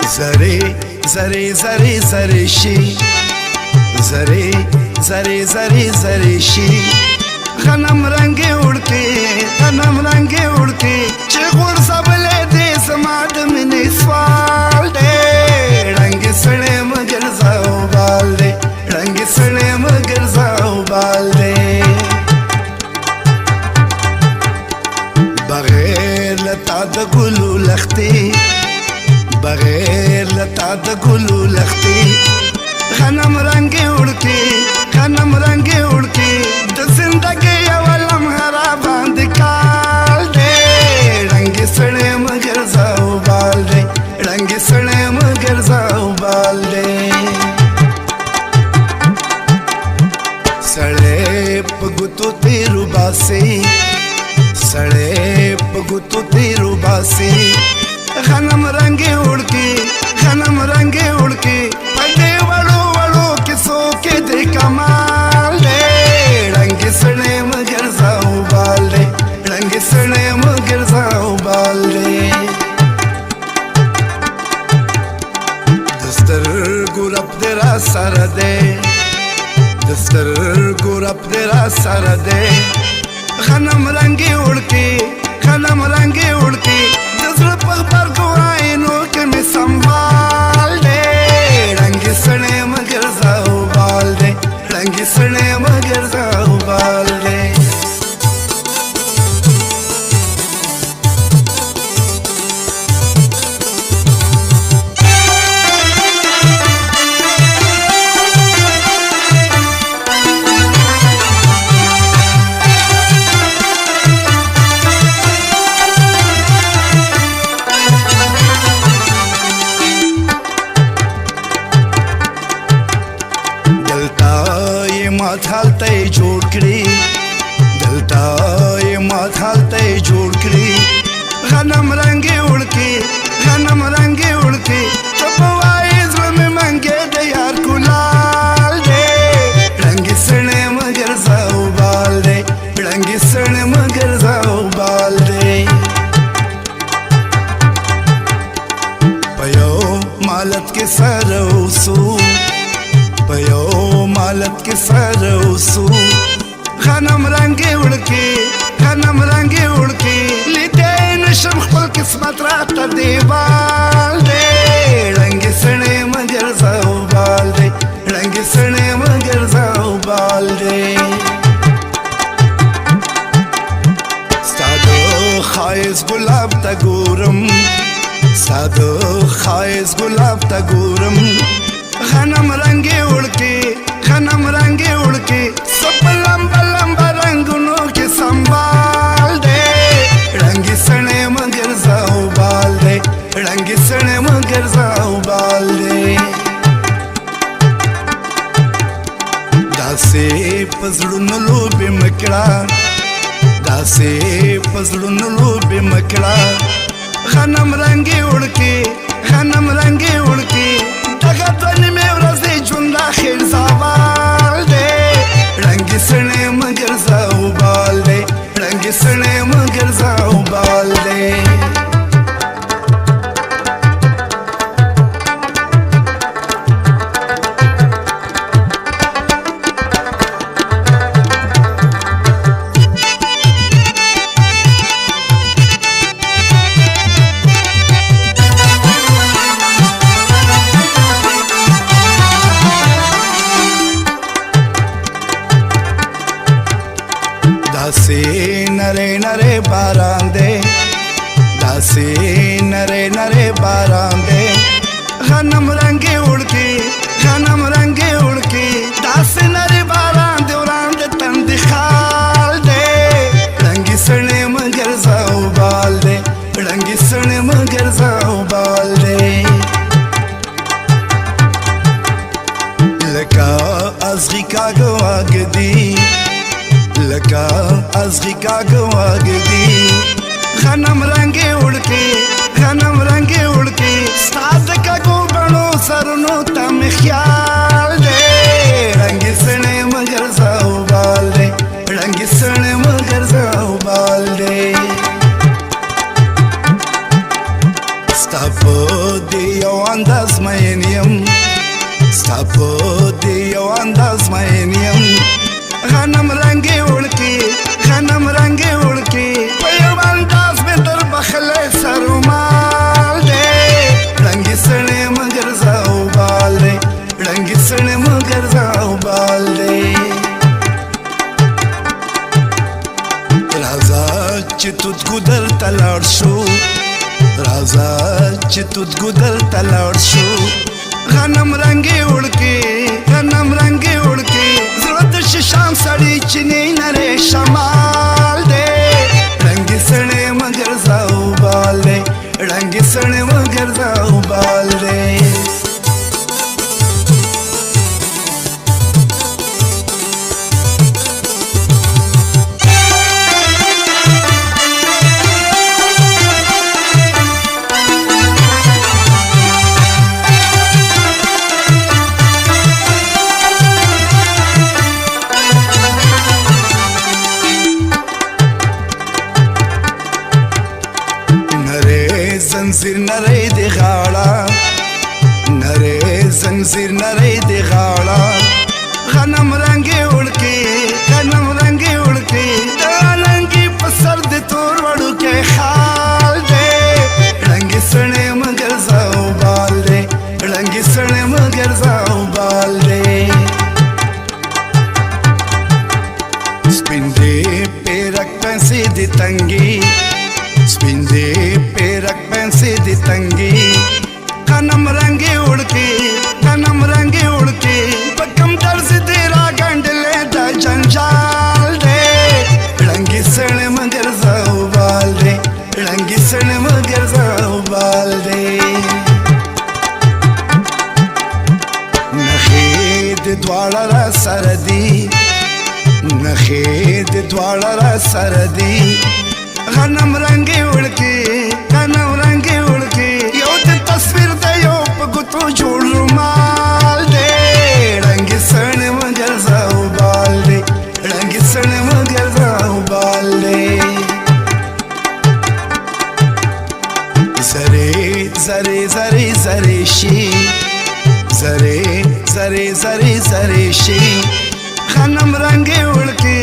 زری زری زری زری شي زری زری زری زری شي غنم رنگي وړکي غنم رنگي وړکي چې غورځولې دې زما د مینې سوال دی رنګ سړی مګر زاو بال دی رنګ سړی مګر زاو بال دی بغیر لتا د ګلو لختي بغیر لتا د ګلو لختي غنم رنگي وړکي غنم رنگي وړکي د زندګۍ یو لمحه را باندې کال دی رنګ سړی مګر زاو بال دی رنګ سړی مګر زاو بال دی سړی په ګوتو تیرو باسي سړی په ګوتو تیرو باسي غنم رنگي وړکي غنم رنگي وړکي په دې وړو وړو کیسو کې د کمال دی رنګ سړی مګر زاو بال دی رنګ سړی مګر زاو بال دی د سترګو رب دې را سره دی د سترګو رب دې را سره دی غنم رنگي وړکي غنم رنگي وړکي د زړه په غبرګو عینو کې مې سنبال دی رنګ سړی مګر زاو بال دی رنګ سړی مګر زاو بال دی مات حالته جوړ کړی دلته یې مات حالته جوړ کړی غنم رنگي وړکي غنم رنگي وړکي ته په وایې زړه مې منګې د یار کلال دی رنګ سړی مګر زاو بال دی رنګ سړی مګر زاو بال دی په یو مالت کې سره اوسو په یو مالت کې سره اوسو غنم رنگي وړکي غنم رنگي وړکي لیدې نشم خپل قسمت راته دیوال دی رنګ سړی مګر زاو بال دی رنګ سړی مګر زاو بال دی ستا د ښایست ګلاب ته ګورم ستا د ښایست ګلاب ته ګورم غنم رنگي وړکي غنم رنگي وړکي سپ لمبا لمبا رنگونو کې سنبال دی رنګ سړی مګر زاو بال دی رنګ سړی مګر زاو بال دی داسې په زړونو لوبې مه کړه داسې په زړونو لوبې مه کړه غنم رنگي وړکي غنم رنگي وړکي دغه دوه نیمې ورځې ژوند اخر زوال دی رنګ سړی مګر زاو بال دی رنګ سړی مګر زاو بال دی داسې نری نری باران دی داسې نری نری باران دی غنم رنگي وړکي غنم رنگي وړکي داسې نری باران دی وړاندې تندې خال دی رنګ سړی مګر زاو بال دی رنګ سړی مګر زاو بال دی لکه ازغي کاږه واګدي لکه ازغي کاږه واګدي غنم رنگي وړکي غنم رنگي وړکي ستا د کاږو بڼو سرونو ته مې خیال دی رنګ سړی مګر زاو بال دی رنګ سړی مګر زاو بال دی ستا په دې یو انداز مین یم ستا په دې یو انداز مین یم غنم رنګې وړکې غنم رنګې وړکې په یو انداز مې در بخلی سرومال دی رنګې سړی مګر زاوبال دی رنګې سړی مګر زاوبال دی راځه چې تودګو دلته لاړ شو راځه چې تودګو دلته لاړ شو غنم رنګې وړکې غنم رنګې وړکې زړه د ششام سړی چینې نری شمال دی رنګې سړی مګر زاوبال دی رنګې سړی مګر زاوبال دی زنځیر نری دی غاړه نری زنځیر نری دی غاړه غنم رنګې وړکې غنم رنګې وړکې د لنګي په سر د تور وړوکی خال دی رنګې سړی مګر زاوبال دی رنګې سړی مګر زاوبال دی سپین دی پیرک پیسې دی تنګي سپین دی پیرک پیسې دی تنګي غنم رنګې وړکې غنم رنګې وړکې په کم طرز دی راګنډلی دا جنجال دی رنګې سړی مګر زاوبال دی رنګې سړی مګر زاوبال دی نخې د دواړه را سره دي نخې د دواړه را سره دي غنم رنګې وړکې غنم رنګې وړکې یو د تصویر د یو په ګوتو جوړ رومال دی رنګې سړی مګر زاوبال دی رنګې سړی مګر زاوبال دی زرې زرې زرې زرې شي زرې زرې زرې زرې شي غنم رنګې وړکې